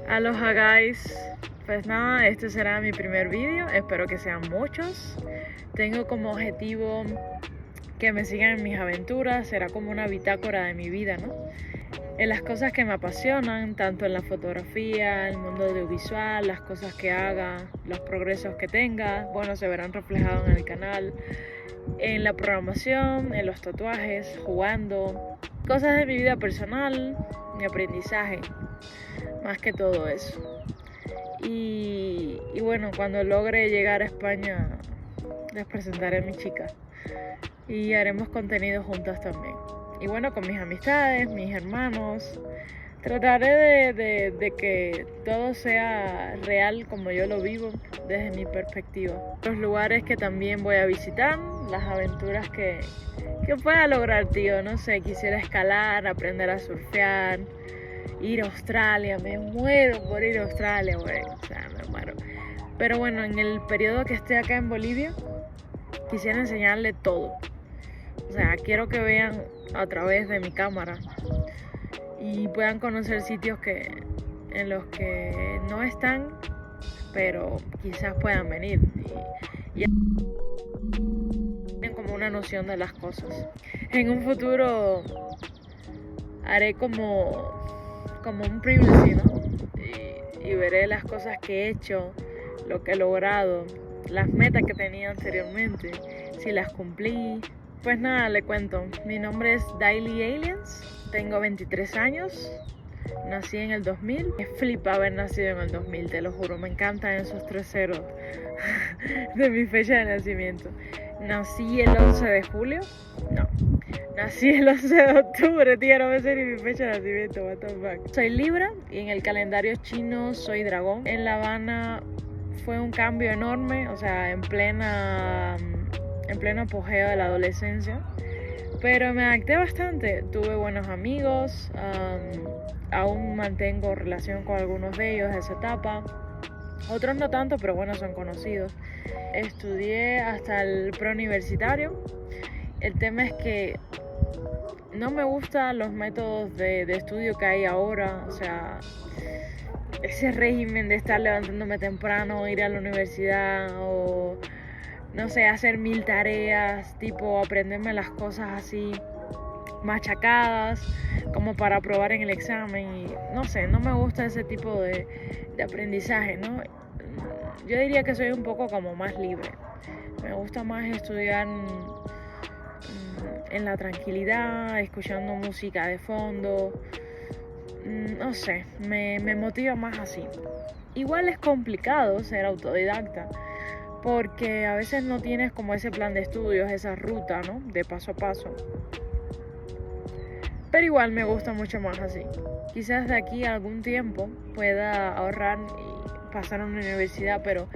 Aloha guys, pues nada, este será mi primer vídeo, espero que sean muchos. Tengo como objetivo que me sigan en mis aventuras, será como una bitácora de mi vida, ¿no? En las cosas que me apasionan, tanto en la fotografía, el mundo audiovisual, las cosas que haga, los progresos que tenga, bueno, se verán reflejados en el canal, en la programación, en los tatuajes, jugando, cosas de mi vida personal, mi aprendizaje, más que todo eso. Y bueno, cuando logre llegar a España, les presentaré a mi chica y haremos contenido juntas también. Y bueno, con mis amistades, mis hermanos, trataré de que todo sea real como yo lo vivo desde mi perspectiva. Los lugares que también voy a visitar, las aventuras que pueda lograr, tío. No sé, quisiera escalar, aprender a surfear, ir a Australia. Me muero por ir a Australia, güey. O sea, me muero. Pero bueno, en el periodo que esté acá en Bolivia, quisiera enseñarle todo. O sea, quiero que vean a través de mi cámara y puedan conocer sitios en los que no están, pero quizás puedan venir y tienen como una noción de las cosas. En un futuro haré como un privacy, ¿no? Y veré las cosas que he hecho, lo que he logrado, las metas que tenía anteriormente, si las cumplí. Pues nada, le cuento. Mi nombre es Daily Aliens, tengo 23 años, nací en el 2000. Me flipa haber nacido en el 2000, te lo juro, me encantan esos 3 ceros de mi fecha de nacimiento. Nací el 11 de julio, no, nací el 11 de octubre, tío, no me sé ni mi fecha de nacimiento, what the fuck. Soy Libra y en el calendario chino soy dragón. En La Habana fue un cambio enorme, o sea, en pleno apogeo de la adolescencia, pero me adapté bastante, tuve buenos amigos, aún mantengo relación con algunos de ellos de esa etapa, otros no tanto, pero bueno, son conocidos. Estudié hasta el preuniversitario. El tema es que no me gustan los métodos de estudio que hay ahora, o sea, ese régimen de estar levantándome temprano, ir a la universidad o no sé, hacer 1000 tareas, tipo aprenderme las cosas así machacadas como para aprobar en el examen y no sé, no me gusta ese tipo de aprendizaje, ¿no? Yo diría que soy un poco como más libre, me gusta más estudiar en la tranquilidad, escuchando música de fondo, no sé, me motiva más así. Igual es complicado ser autodidacta, porque a veces no tienes como ese plan de estudios, esa ruta, ¿no? De paso a paso. Pero igual me gusta mucho más así. Quizás de aquí a algún tiempo pueda ahorrar y pasar a una universidad, pero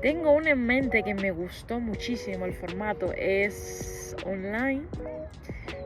tengo una en mente que me gustó muchísimo el formato. Es online.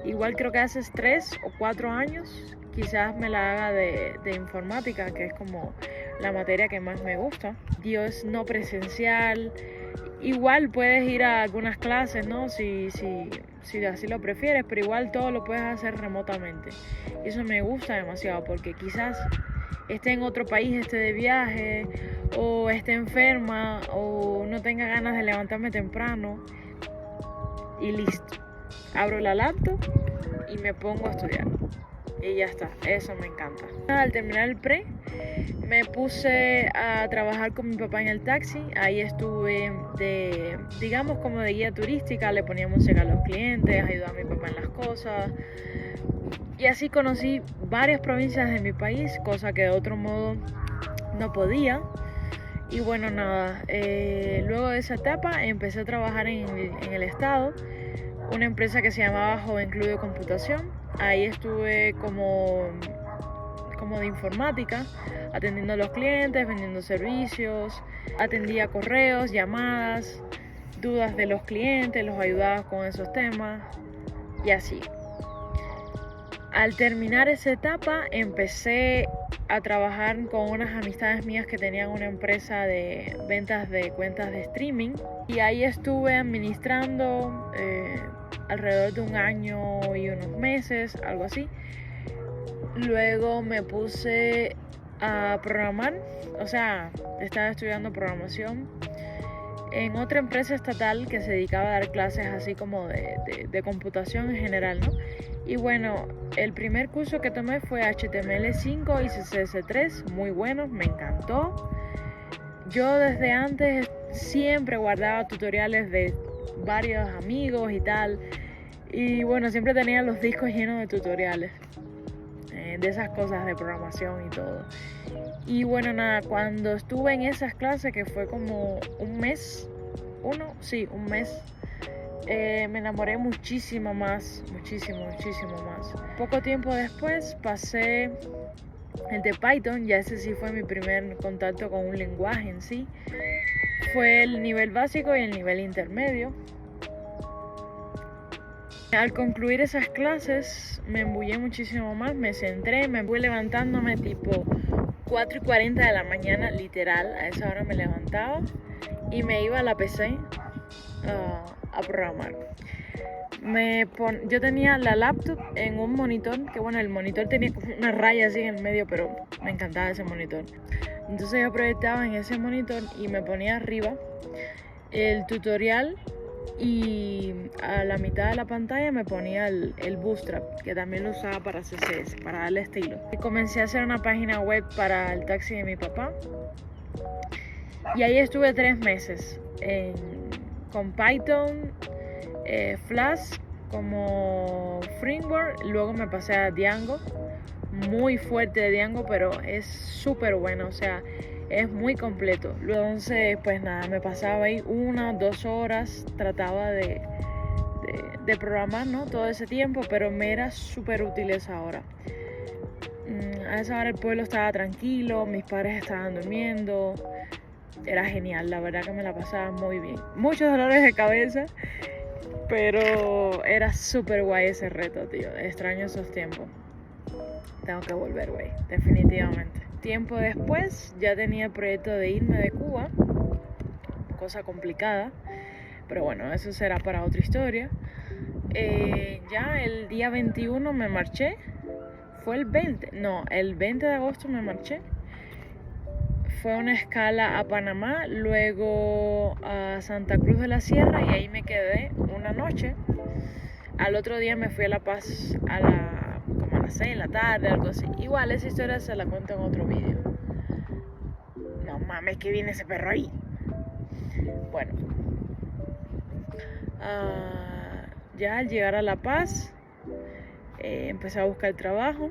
Igual creo que hace 3 o 4 años. Quizás me la haga de informática, que es como la materia que más me gusta. Dios, no presencial. Igual puedes ir a algunas clases, ¿no? Si así lo prefieres, pero igual todo lo puedes hacer remotamente. Y eso me gusta demasiado porque quizás esté en otro país, esté de viaje, o esté enferma, o no tenga ganas de levantarme temprano. Y listo. Abro la laptop y me pongo a estudiar. Y ya está, eso me encanta. Al terminar el pre, me puse a trabajar con mi papá en el taxi. Ahí estuve digamos como de guía turística, le ponía música a los clientes, ayudaba a mi papá en las cosas. Y así conocí varias provincias de mi país, cosa que de otro modo no podía. Y bueno, nada, luego de esa etapa empecé a trabajar en el estado, una empresa que se llamaba Joven Club de Computación. Ahí estuve como de informática, atendiendo a los clientes, vendiendo servicios, atendía correos, llamadas, dudas de los clientes, los ayudaba con esos temas y así. Al terminar esa etapa empecé a trabajar con unas amistades mías que tenían una empresa de ventas de cuentas de streaming y ahí estuve administrando alrededor de 1 año y unos meses, algo así. Luego me puse a programar, o sea, estaba estudiando programación en otra empresa estatal que se dedicaba a dar clases así como de computación en general, ¿no? Y bueno, el primer curso que tomé fue HTML5 y CSS3, muy bueno, me encantó. Yo desde antes siempre guardaba tutoriales de varios amigos y tal, y bueno, siempre tenía los discos llenos de tutoriales, de esas cosas de programación y todo. Y bueno, nada, cuando estuve en esas clases, que fue como un mes, un mes, me enamoré muchísimo más. Poco tiempo después pasé el de Python, ya ese sí fue mi primer contacto con un lenguaje en sí. Fue el nivel básico y el nivel intermedio. Al concluir esas clases me embullé muchísimo más, me centré, me fui levantándome tipo 4:40 de la mañana, literal, a esa hora me levantaba y me iba a la PC a programar. Yo tenía la laptop en un monitor, que bueno, el monitor tenía una raya así en el medio, pero me encantaba ese monitor. Entonces yo proyectaba en ese monitor y me ponía arriba el tutorial, y a la mitad de la pantalla me ponía el Bootstrap, que también lo usaba para CSS, para darle estilo. Y comencé a hacer una página web para el taxi de mi papá, y ahí estuve 3 meses con Python, Flash como framework. Luego me pasé a Django, muy fuerte Django, pero es súper bueno, o sea, es muy completo. Entonces, pues nada, me pasaba ahí 1 o 2 horas, trataba de programar, ¿no? Todo ese tiempo, pero me era súper útil esa hora. A esa hora el pueblo estaba tranquilo, mis padres estaban durmiendo, era genial, la verdad que me la pasaba muy bien. Muchos dolores de cabeza, pero era súper guay ese reto, tío. Extraño esos tiempos. Tengo que volver, güey, definitivamente. Tiempo después ya tenía el proyecto de irme de Cuba, cosa complicada, pero bueno, eso será para otra historia. Ya el día 21 me marché, fue el 20 de agosto me marché. Fue una escala a Panamá, luego a Santa Cruz de la Sierra, y ahí me quedé una noche. Al otro día me fui a La Paz como a las 6 de la tarde, algo así. Igual esa historia se la cuento en otro vídeo. No mames, que viene ese perro ahí. Bueno, ya al llegar a La Paz, empecé a buscar trabajo.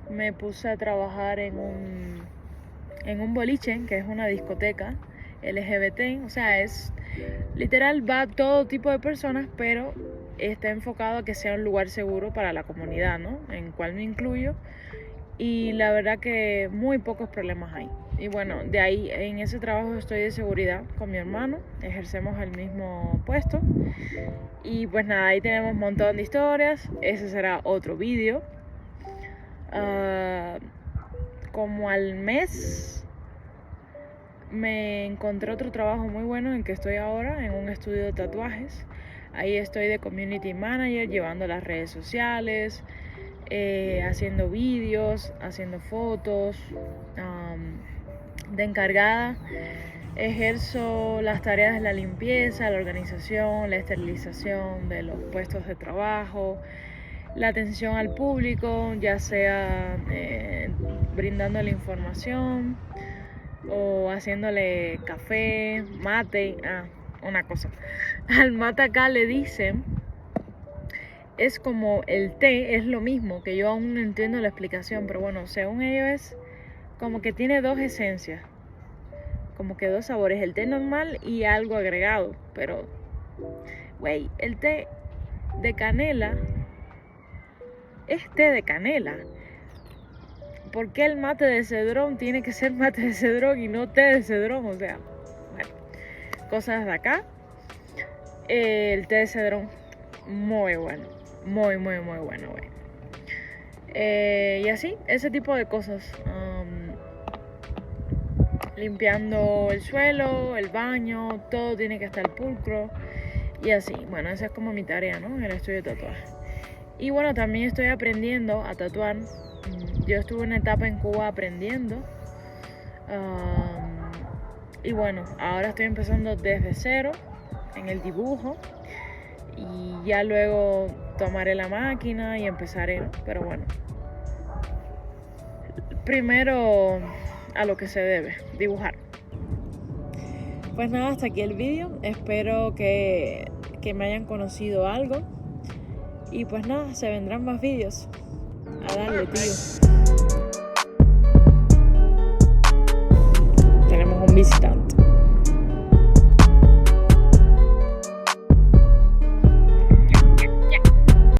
Me puse a trabajar en un boliche, que es una discoteca LGBT, o sea, es literal, va todo tipo de personas, pero está enfocado a que sea un lugar seguro para la comunidad, ¿no? En cual me incluyo, y la verdad que muy pocos problemas hay. Y bueno, de ahí en ese trabajo estoy de seguridad con mi hermano, ejercemos el mismo puesto, y pues nada, ahí tenemos un montón de historias, ese será otro vídeo. Como al mes me encontré otro trabajo muy bueno en el que estoy ahora, en un estudio de tatuajes. Ahí estoy de community manager, llevando las redes sociales, haciendo vídeos, haciendo fotos, de encargada. Ejerzo las tareas de la limpieza, la organización, la esterilización de los puestos de trabajo, la atención al público, ya sea brindando la información o haciéndole café, mate. Una cosa, al mate acá le dicen, es como el té, es lo mismo, que yo aún no entiendo la explicación, pero bueno, según ellos es como que tiene 2 esencias, como que 2 sabores, el té normal y algo agregado. Pero güey, el té de canela es té de canela. ¿Por qué el mate de cedrón tiene que ser mate de cedrón y no té de cedrón? O sea, bueno, cosas de acá. El té de cedrón, muy bueno, muy bueno, güey. Y así, ese tipo de cosas. Limpiando el suelo, el baño, todo tiene que estar pulcro. Y así, bueno, esa es como mi tarea, ¿no? En el estudio de tatuaje. Y bueno, también estoy aprendiendo a tatuar. yo estuve en una etapa en Cuba aprendiendo. Y bueno, ahora estoy empezando desde cero en el dibujo. Y ya luego tomaré la máquina y empezaré, ¿no? Pero bueno, primero a lo que se debe, dibujar. Pues nada, hasta aquí el vídeo. Espero que me hayan conocido algo. Y pues nada, se vendrán más vídeos. A darle, tío. Tenemos un visitante.